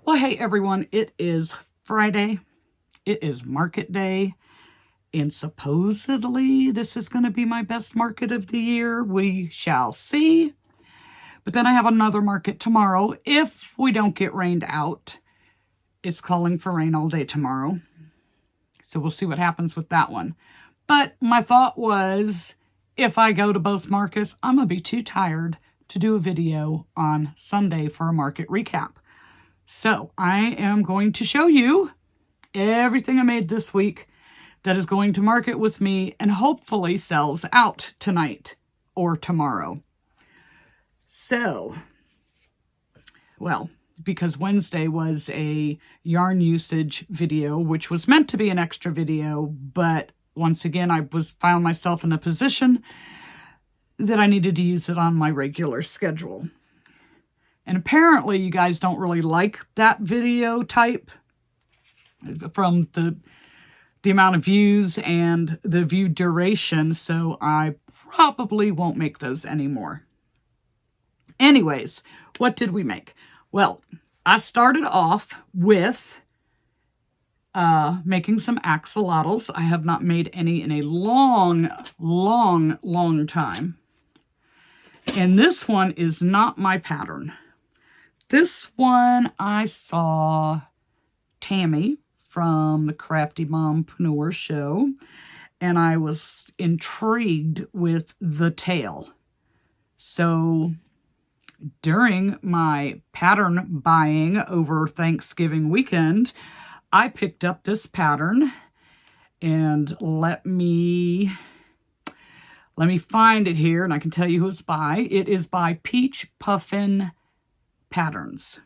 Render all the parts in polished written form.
Well, hey everyone, it is Friday. It is market day. And supposedly this is going to be my best market of the year. We shall see. But then I have another market tomorrow if we don't get rained out. It's calling for rain all day tomorrow. So we'll see what happens with that one. But my thought was, if I go to both markets, I'm going to be too tired to do a video on Sunday for a market recap. So I am going to show you everything I made this week that is going to market with me and hopefully sells out tonight or tomorrow. So, well, because Wednesday was a yarn usage video, which was meant to be an extra video, but once again, I found myself in a position that I needed to use it on my regular schedule. And apparently you guys don't really like that video type from the amount of views and the view duration, so I probably won't make those anymore. Anyways, what did we make? Well, I started off with making some axolotls. I have not made any in a long time. And this one is not my pattern. This one I saw Tammy from the Crafty Mompreneur show, and I was intrigued with the tail. So during my pattern buying over Thanksgiving weekend, I picked up this pattern, and let me find it here, and I can tell you who it's by. It is by Peach Puffin Patterns.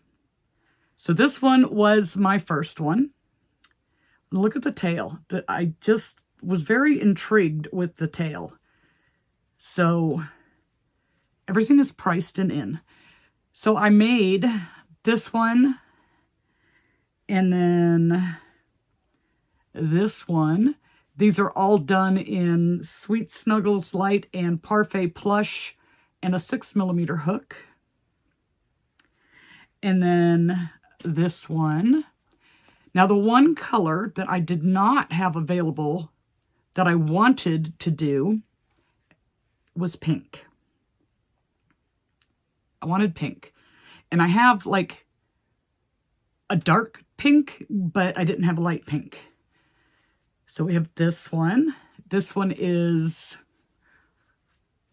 So this one was my first one. Look at the tail. I just was very intrigued with the tail. So everything is priced and in. So I made this one, and then this one. These are all done in Sweet Snuggles Light and Parfait Plush and a 6mm hook. And then this one. Now the one color that I did not have available that I wanted to do was pink. I wanted pink. And I have like a dark pink, but I didn't have a light pink. So we have this one. This one is,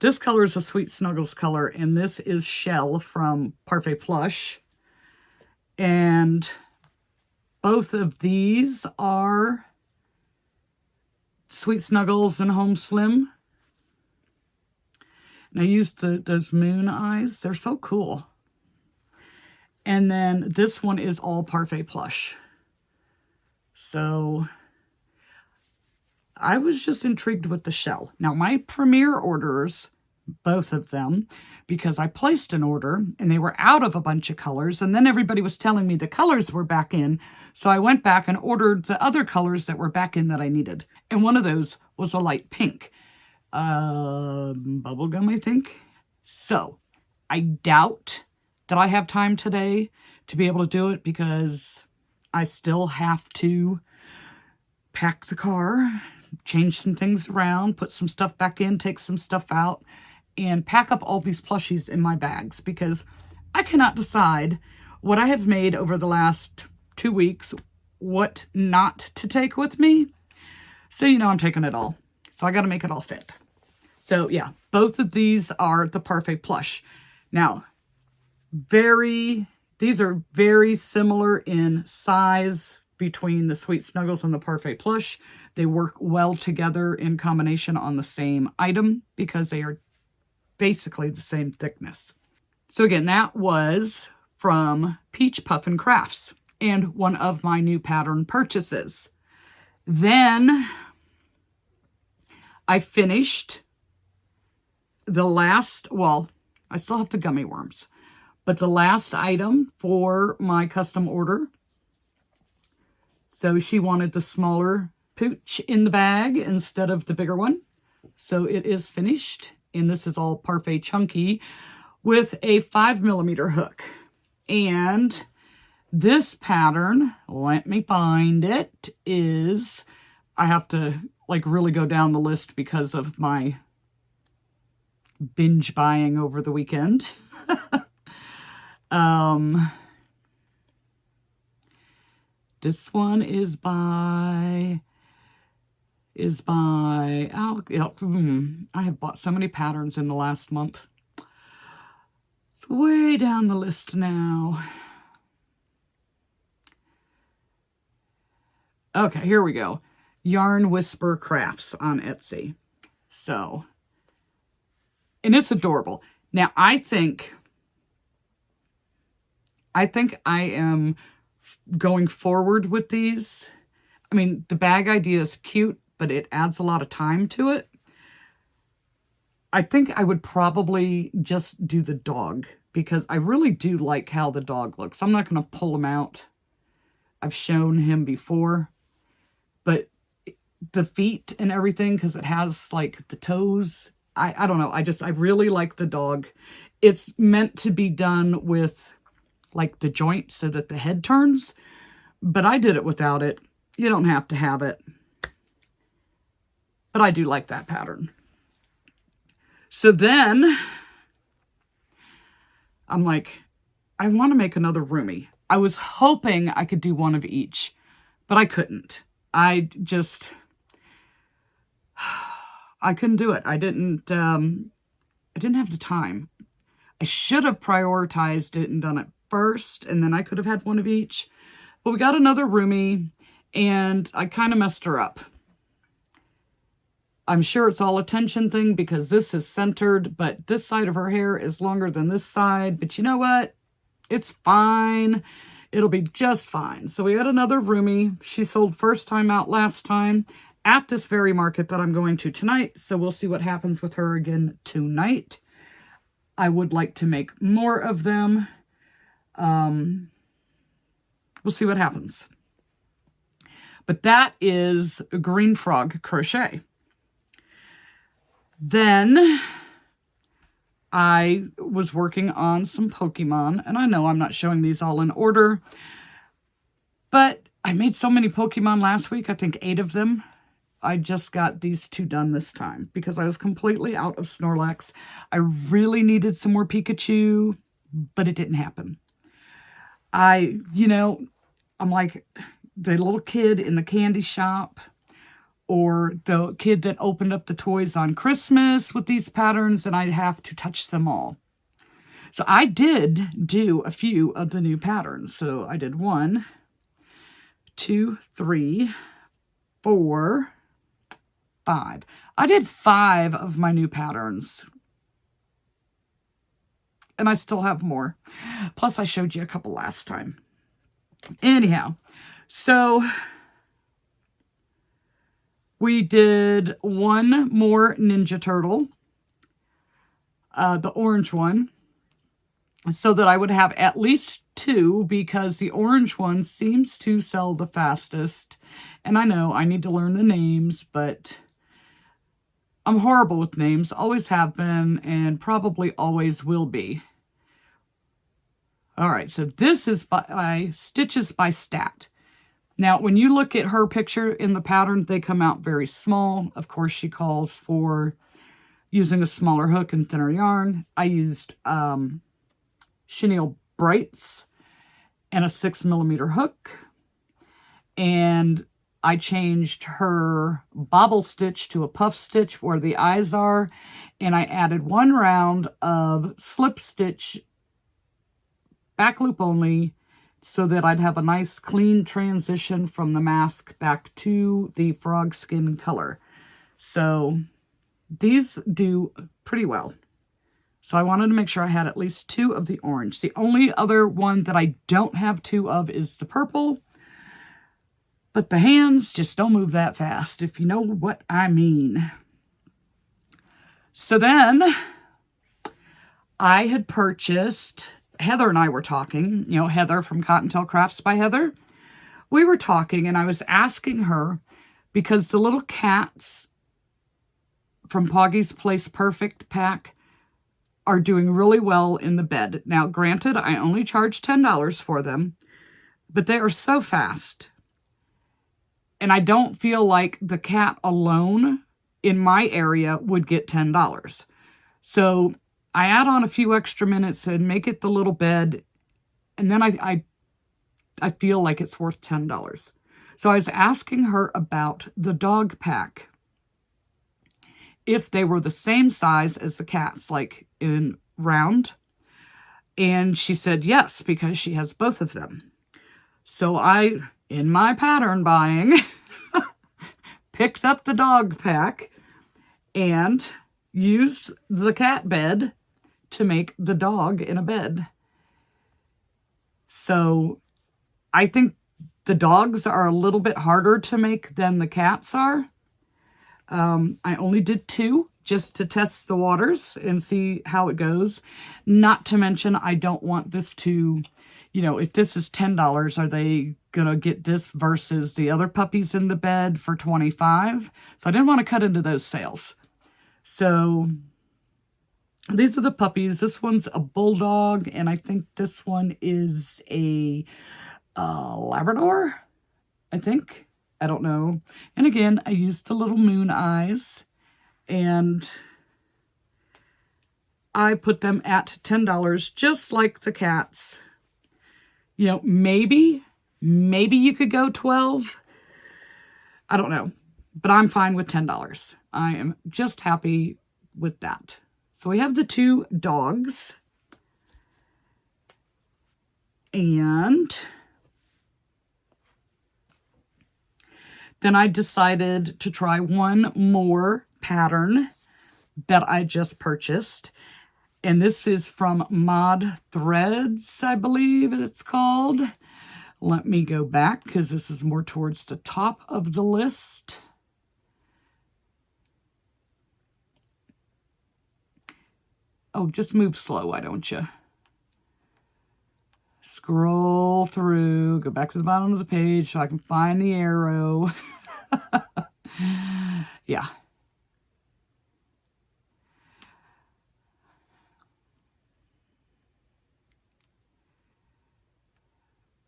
this color is a Sweet Snuggles color, and this is Shell from Parfait Plush. And both of these are Sweet Snuggles and Home Slim. And I used those moon eyes. They're so cool. And then this one is all Parfait Plush. So I was just intrigued with the shell. Now my premier orders, both of them, because I placed an order and they were out of a bunch of colors, and then everybody was telling me the colors were back in, so I went back and ordered the other colors that were back in that I needed. And one of those was a light pink. Bubblegum, I think. So I doubt that I have time today to be able to do it, because I still have to pack the car, change some things around, put some stuff back in, take some stuff out, and pack up all these plushies in my bags, because I cannot decide what I have made over the last 2 weeks, what not to take with me. So, you know, I'm taking it all. So I got to make it all fit. So yeah, both of these are the Parfait Plush. Now, these are very similar in size between the Sweet Snuggles and the Parfait Plush. They work well together in combination on the same item because they are basically the same thickness. So again, that was from Peach Puffin Crafts and one of my new pattern purchases. Then I finished the last, well, I still have the gummy worms, but the last item for my custom order. So she wanted the smaller pooch in the bag instead of the bigger one. So it is finished, and this is all Parfait Chunky with a 5mm hook. And This pattern, let me find it, is, I have to like really go down the list because of my binge buying over the weekend. This one is by I have bought so many patterns in the last month. It's way down the list now. Okay, here we go. Yarn Whisper Crafts on Etsy. So, and it's adorable. Now, I think I am going forward with these. I mean, the bag idea is cute, but it adds a lot of time to it. I think I would probably just do the dog because I really do like how the dog looks. I'm not going to pull him out. I've shown him before, but the feet and everything, because it has like the toes, I don't know. I really like the dog. It's meant to be done with like the joint so that the head turns, but I did it without it. You don't have to have it, but I do like that pattern. So then I'm like, I want to make another roomie. I was hoping I could do one of each, but I couldn't. I couldn't do it. I didn't have the time. I should have prioritized it and done it first, and then I could have had one of each. But we got another roomie, and I kind of messed her up. I'm sure it's all a tension thing because this is centered, but this side of her hair is longer than this side. But you know what? It's fine. It'll be just fine. So we had another roomie. She sold first time out last time at this very market that I'm going to tonight. So we'll see what happens with her again tonight. I would like to make more of them. We'll see what happens. But that is Green Frog Crochet. Then I was working on some Pokemon, and I know I'm not showing these all in order, but I made so many Pokemon last week, I think 8 of them. I just got these 2 done this time because I was completely out of Snorlax. I really needed some more Pikachu, but it didn't happen. I'm like the little kid in the candy shop or the kid that opened up the toys on Christmas with these patterns, and I'd have to touch them all. So I did do a few of the new patterns. So I did 1, 2, 3, 4, 5. I did 5 of my new patterns. And I still have more. Plus I showed you a couple last time. Anyhow, so we did 1 more Ninja Turtle, the orange one, so that I would have at least 2 because the orange one seems to sell the fastest. And I know I need to learn the names, but I'm horrible with names, always have been, and probably always will be. All right, so this is by Stitches by Stat. Now, when you look at her picture in the pattern, they come out very small. Of course, she calls for using a smaller hook and thinner yarn. I used chenille brights and a 6mm hook. And I changed her bobble stitch to a puff stitch where the eyes are. And I added 1 round of slip stitch, back loop only, so that I'd have a nice clean transition from the mask back to the frog skin color. So these do pretty well. So I wanted to make sure I had at least 2 of the orange. The only other one that I don't have 2 of is the purple. But the hands just don't move that fast, if you know what I mean. So then I had purchased, Heather and I were talking, Heather from Cottontail Crafts by Heather. We were talking and I was asking her because the little cats from Poggy's Place Perfect pack are doing really well in the bed. Now, granted, I only charged $10 for them, but they are so fast. And I don't feel like the cat alone in my area would get $10. So I add on a few extra minutes and make it the little bed. And then I feel like it's worth $10. So I was asking her about the dog pack. If they were the same size as the cats, like in round. And she said yes, because she has both of them. So I, in my pattern buying, picked up the dog pack and used the cat bed to make the dog in a bed. So I think the dogs are a little bit harder to make than the cats are. I only did 2 just to test the waters and see how it goes. Not to mention, I don't want this to, if this is $10, are they going to get this versus the other puppies in the bed for $25? So I didn't want to cut into those sales. So these are the puppies. This one's a bulldog, and I think this one is a Labrador, I think. I don't know. And again, I used the little moon eyes, and I put them at $10, just like the cats. Maybe you could go 12. I don't know, but I'm fine with $10. I am just happy with that. So we have the 2 dogs, and then I decided to try one more pattern that I just purchased. And this is from Mod Threads, I believe it's called. Let me go back because this is more towards the top of the list. Oh, just move slow, why don't you? Scroll through, go back to the bottom of the page so I can find the arrow. Yeah.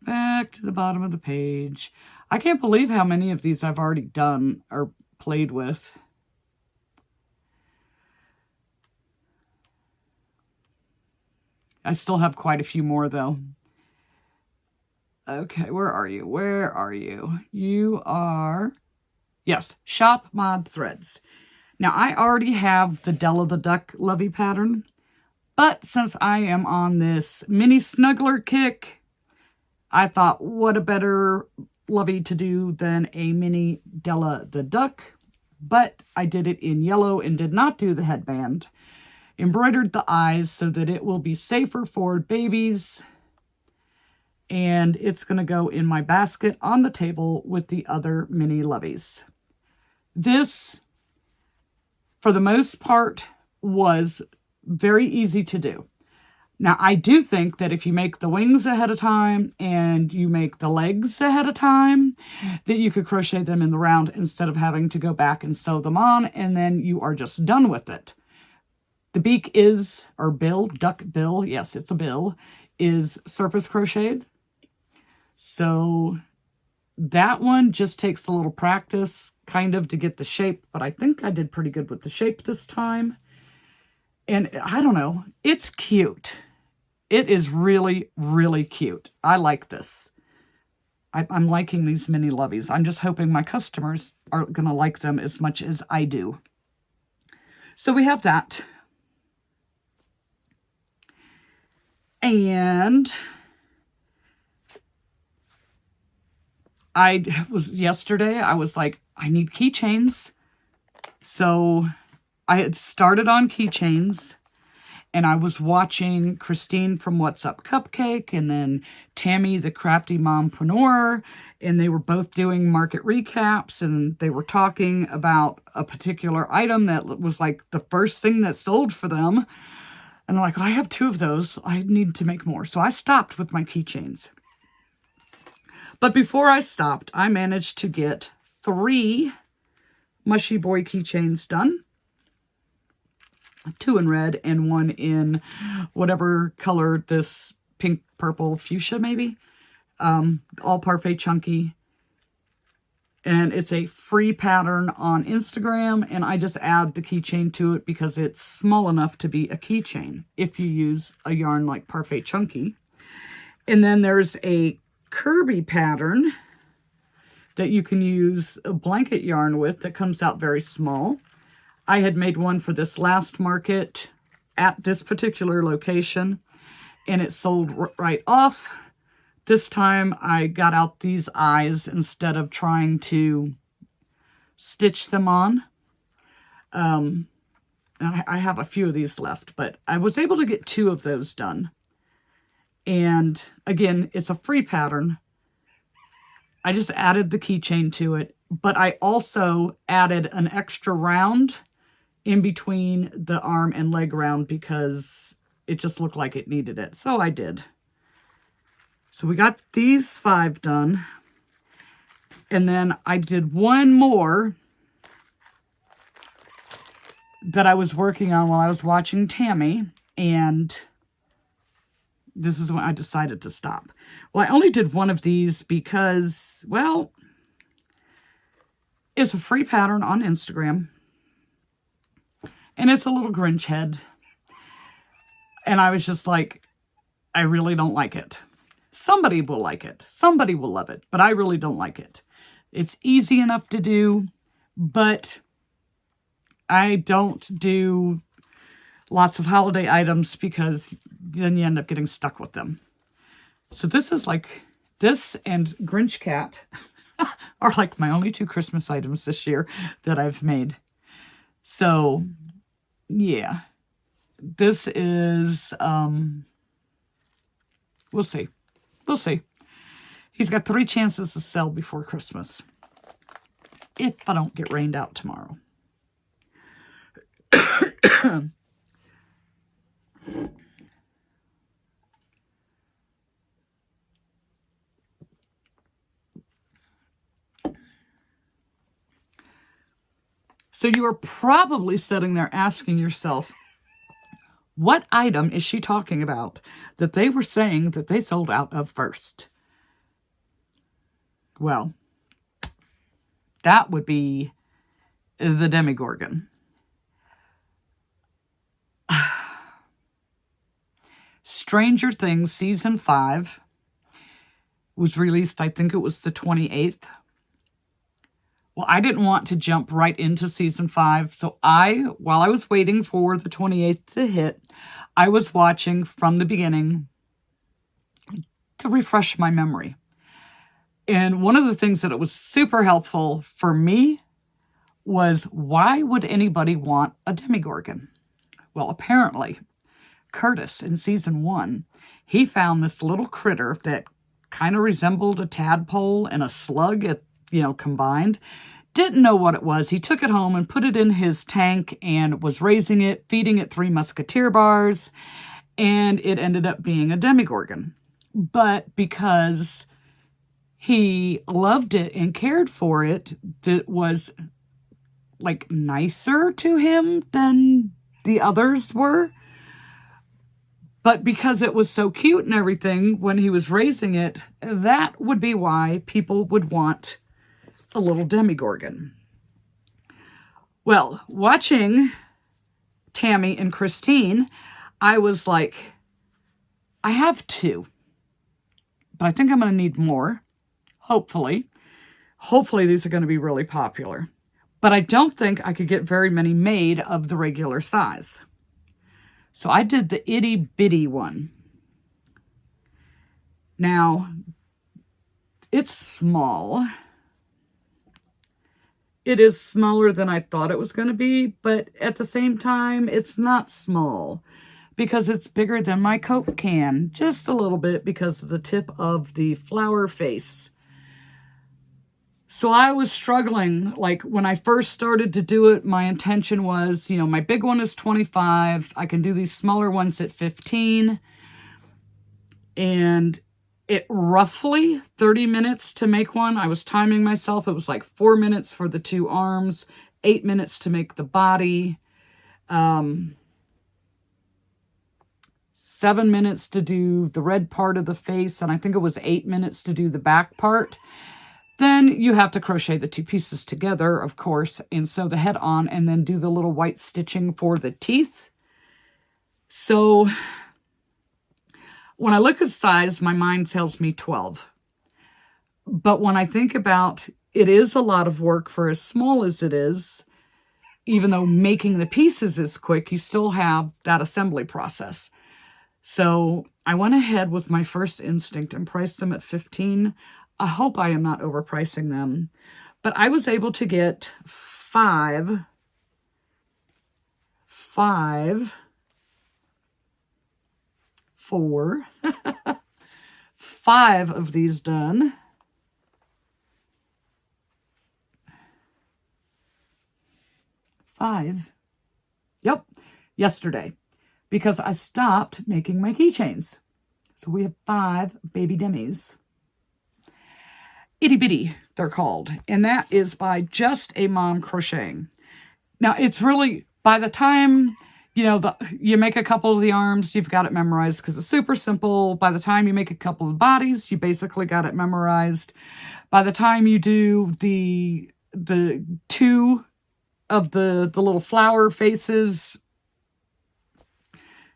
Back to the bottom of the page. I can't believe how many of these I've already done or played with. I still have quite a few more though. Okay, where are you? Where are you? You are, yes, Shop Mod Threads. Now, I already have the Della the Duck Lovey pattern, but since I am on this mini snuggler kick, I thought, what a better lovey to do than a mini Della the Duck, but I did it in yellow and did not do the headband. Embroidered the eyes so that it will be safer for babies, and it's going to go in my basket on the table with the other mini loveys. This, for the most part, was very easy to do. Now, I do think that if you make the wings ahead of time and you make the legs ahead of time, that you could crochet them in the round instead of having to go back and sew them on, and then you are just done with it. The beak is, or bill, duck bill, yes, it's a bill, is surface crocheted. So that one just takes a little practice kind of to get the shape, but I think I did pretty good with the shape this time. And I don't know, it's cute. It is really, really cute. I like this. I'm liking these mini loveys. I'm just hoping my customers are going to like them as much as I do. So we have that. And yesterday, I was like, I need keychains. So I had started on keychains, and I was watching Christine from What's Up Cupcake and then Tammy, the Crafty Mompreneur, and they were both doing market recaps, and they were talking about a particular item that was like the first thing that sold for them. And I'm like, I have 2 of those. I need to make more. So I stopped with my keychains. But before I stopped, I managed to get 3 Mushy Boy keychains done. 2 in red and 1 in whatever color, this pink, purple, fuchsia maybe. all parfait chunky. And it's a free pattern on Instagram, and I just add the keychain to it because it's small enough to be a keychain if you use a yarn like Parfait Chunky. And then there's a Kirby pattern that you can use a blanket yarn with that comes out very small. I had made one for this last market at this particular location, and it sold right off. This time I got out these eyes instead of trying to stitch them on. I have a few of these left, but I was able to get 2 of those done. And again, it's a free pattern. I just added the keychain to it, but I also added an extra round in between the arm and leg round because it just looked like it needed it. So I did. So we got these 5 done. And then I did one more that I was working on while I was watching Tammy. And this is when I decided to stop. Well, I only did one of these because, well, it's a free pattern on Instagram. And it's a little Grinch head. And I was just like, I really don't like it. Somebody will like it. Somebody will love it. But I really don't like it. It's easy enough to do, but I don't do lots of holiday items because then you end up getting stuck with them. So this is like, this and Grinch Cat are like my only 2 Christmas items this year that I've made. So, yeah. This is, we'll see. We'll see. He's got 3 chances to sell before Christmas. If I don't get rained out tomorrow. So you are probably sitting there asking yourself, what item is she talking about that they were saying that they sold out of first? Well, that would be the Demigorgon. Stranger Things Season 5 was released, I think it was the 28th. Well, I didn't want to jump right into Season 5, so while I was waiting for the 28th to hit, I was watching from the beginning to refresh my memory. And one of the things that it was super helpful for me was, why would anybody want a Demigorgon? Well, apparently, Curtis in Season 1, he found this little critter that kind of resembled a tadpole and a slug combined. Didn't know what it was. He took it home and put it in his tank and was raising it, feeding it 3 Musketeer bars, and it ended up being a Demigorgon. But because he loved it and cared for it, that was like nicer to him than the others were. But because it was so cute and everything when he was raising it, that would be why people would want a little Demigorgon. Well, watching Tammy and Christine, I was like, I have 2, but I think I'm going to need more. Hopefully these are going to be really popular, but I don't think I could get very many made of the regular size. So I did the itty bitty one. Now, it's small. It is smaller than I thought it was going to be, but at the same time, it's not small because it's bigger than my Coke can. Just a little bit because of the tip of the flower face. So I was struggling. Like when I first started to do it, my intention was, my big one is 25. I can do these smaller ones at 15. And it roughly 30 minutes to make one. I was timing myself. It was like 4 minutes for the 2 arms, 8 minutes to make the body. 7 minutes to do the red part of the face, and I think it was 8 minutes to do the back part. Then you have to crochet the two pieces together, of course, and sew the head on, and then do the little white stitching for the teeth. So when I look at size, my mind tells me 12. But when I think about it is a lot of work for as small as it is, even though making the pieces is quick, you still have that assembly process. So I went ahead with my first instinct and priced them at $15. I hope I am not overpricing them. But I was able to get five of these done. Yep, yesterday, because I stopped making my keychains. So we have 5 baby demis. Itty bitty, they're called. And that is by Just a Mom Crocheting. Now, it's really, by the time, you make a couple of the arms, you've got it memorized because it's super simple. By the time you make a couple of bodies, you basically got it memorized. By the time you do the 2 of the little flower faces,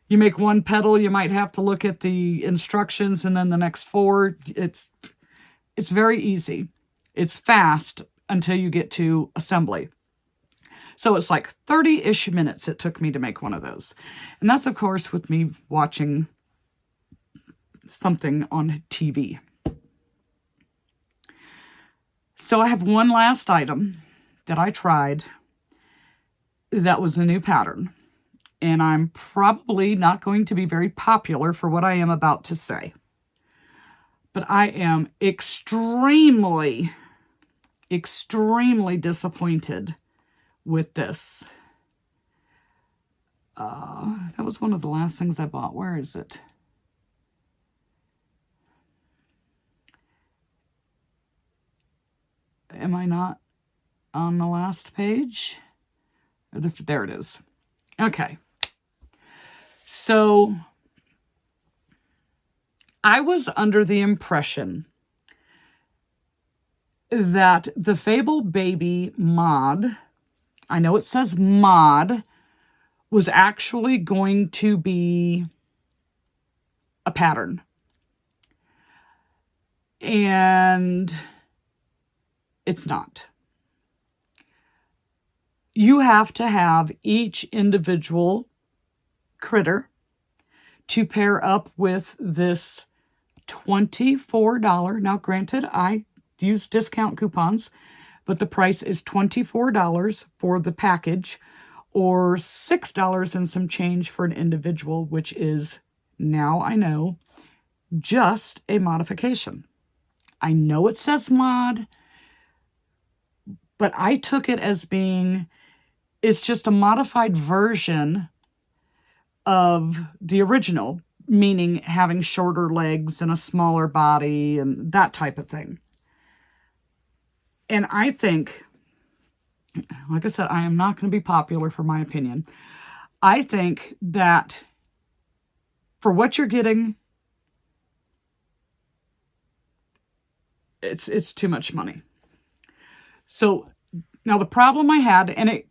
you make 1 petal, you might have to look at the instructions, and then the next 4. It's very easy. It's fast until you get to assembly. So it's like 30-ish minutes it took me to make one of those. And that's, of course, with me watching something on TV. So I have one last item that I tried that was a new pattern. And I'm probably not going to be very popular for what I am about to say. But I am extremely disappointed with this. That was one of the last things I bought. Where is it? Am I not on the last page? There it is. Okay. So I was under the impression that the Fable Baby mod, I know it says mod, was actually going to be a pattern. And it's not. You have to have each individual critter to pair up with this $24. Now, granted, I use discount coupons, but the price is $24 for the package, or $6 and some change for an individual, which is, now I know, just a modification. I know it says mod, but I took it as being, it's just a modified version of the original, meaning having shorter legs and a smaller body and that type of thing. And I think, like I said, I am not going to be popular for my opinion. I think that for what you're getting, it's too much money. So now the problem I had, and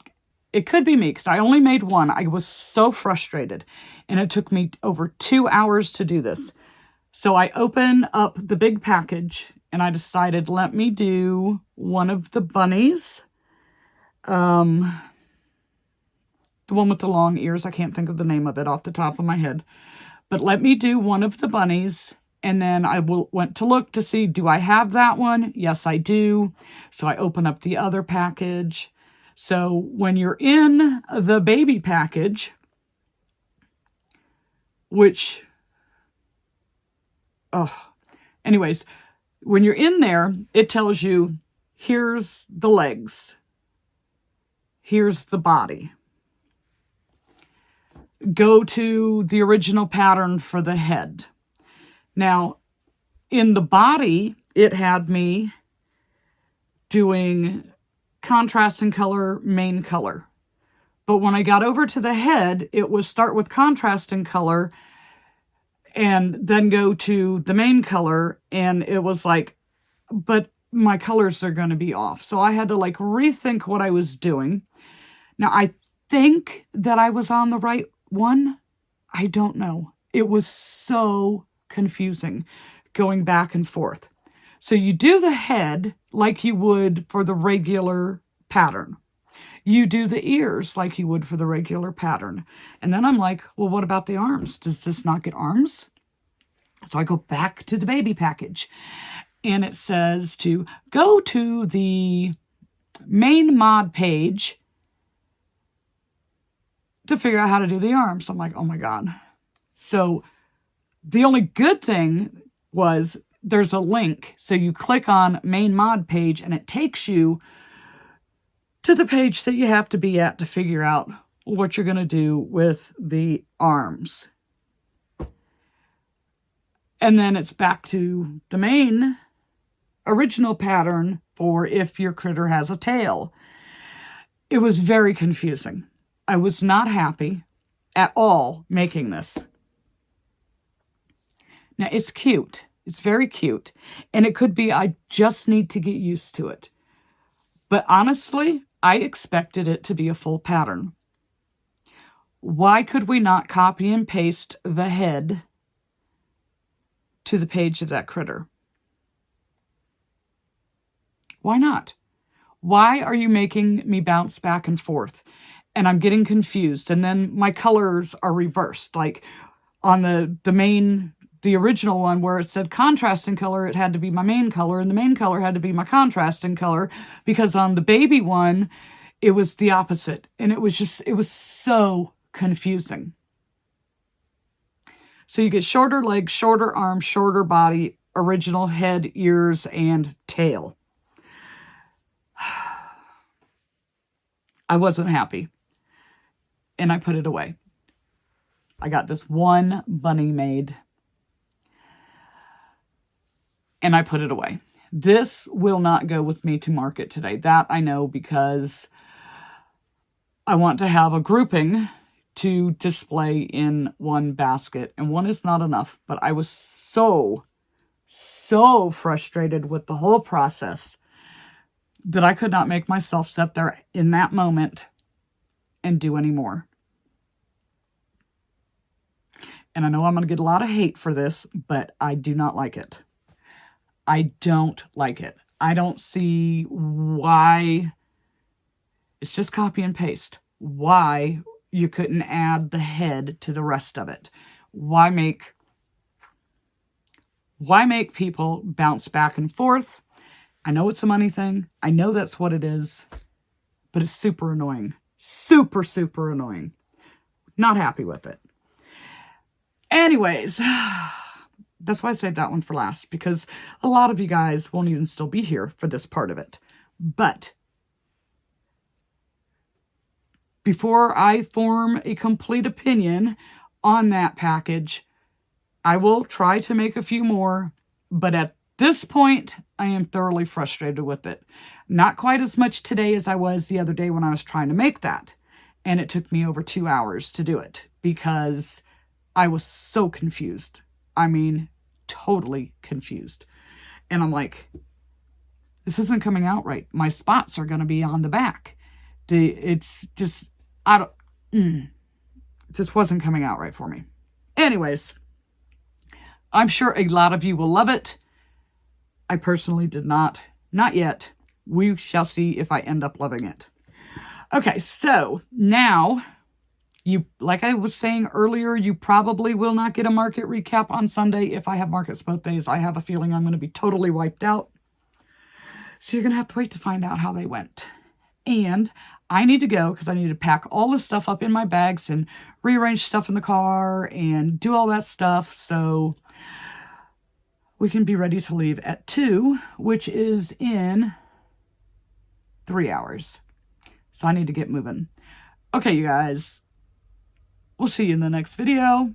it could be me because I only made one. I was so frustrated, and it took me over 2 hours to do this. So I opened up the big package, and I decided, let me do one of the bunnies. The one with the long ears. I can't think of the name of it off the top of my head. But let me do one of the bunnies. And then I went to look to see, do I have that one? Yes, I do. So I open up the other package. So when you're in the baby package, which, anyways, when you're in there, it tells you, here's the legs. Here's the body. Go to the original pattern for the head. Now, in the body, it had me doing contrasting color, main color. But when I got over to the head, it was start with contrasting color, and then go to the main color, and it was like, but my colors are going to be off. So I had to like rethink what I was doing. Now I think that I was on the right one. I don't know. It was so confusing going back and forth. So you do the head like you would for the regular pattern. You do the ears like you would for the regular pattern. And then I'm like, well, what about the arms? Does this not get arms? So I go back to the baby package, and it says to go to the main mod page to figure out how to do the arms. I'm like, oh my God. So the only good thing was there's a link. So you click on main mod page, and it takes you to the page that you have to be at to figure out what you're going to do with the arms. And then it's back to the main original pattern for if your critter has a tail. It was very confusing. I was not happy at all making this. Now, it's cute. It's very cute. And it could be I just need to get used to it. But honestly, I expected it to be a full pattern. Why could we not copy and paste the head to the page of that critter? Why not? Why are you making me bounce back and forth? And I'm getting confused. And then my colors are reversed. Like on the original one where it said contrasting color, it had to be my main color, and the main color had to be my contrasting color, because on the baby one, it was the opposite. And it was so confusing. So you get shorter legs, shorter arms, shorter body, original head, ears, and tail. I wasn't happy. And I put it away. I got this one bunny made, and I put it away. This will not go with me to market today. That I know, because I want to have a grouping to display in one basket, and one is not enough. But I was so frustrated with the whole process that I could not make myself sit there in that moment and do any more. And I know I'm going to get a lot of hate for this, but I do not like it. I don't like it. I don't see why. It's just copy and paste. Why you couldn't add the head to the rest of it? Why make people bounce back and forth? I know it's a money thing. I know that's what it is. But it's super annoying. Super annoying. Not happy with it. Anyways, that's why I saved that one for last, because a lot of you guys won't even still be here for this part of it. But before I form a complete opinion on that package, I will try to make a few more. But at this point, I am thoroughly frustrated with it. Not quite as much today as I was the other day when I was trying to make that. And it took me over 2 hours to do it, because I was so confused. I mean, totally confused. And I'm like, this isn't coming out right. My spots are going to be on the back. It's just, it just wasn't coming out right for me. Anyways, I'm sure a lot of you will love it. I personally did not. Not yet. We shall see if I end up loving it. Okay, so now, like I was saying earlier, you probably will not get a market recap on Sunday. If I have markets both days, I have a feeling I'm going to be totally wiped out. So you're going to have to wait to find out how they went. And I need to go, because I need to pack all this stuff up in my bags and rearrange stuff in the car and do all that stuff, so we can be ready to leave at 2, which is in 3 hours. So I need to get moving. Okay, you guys. We'll see you in the next video.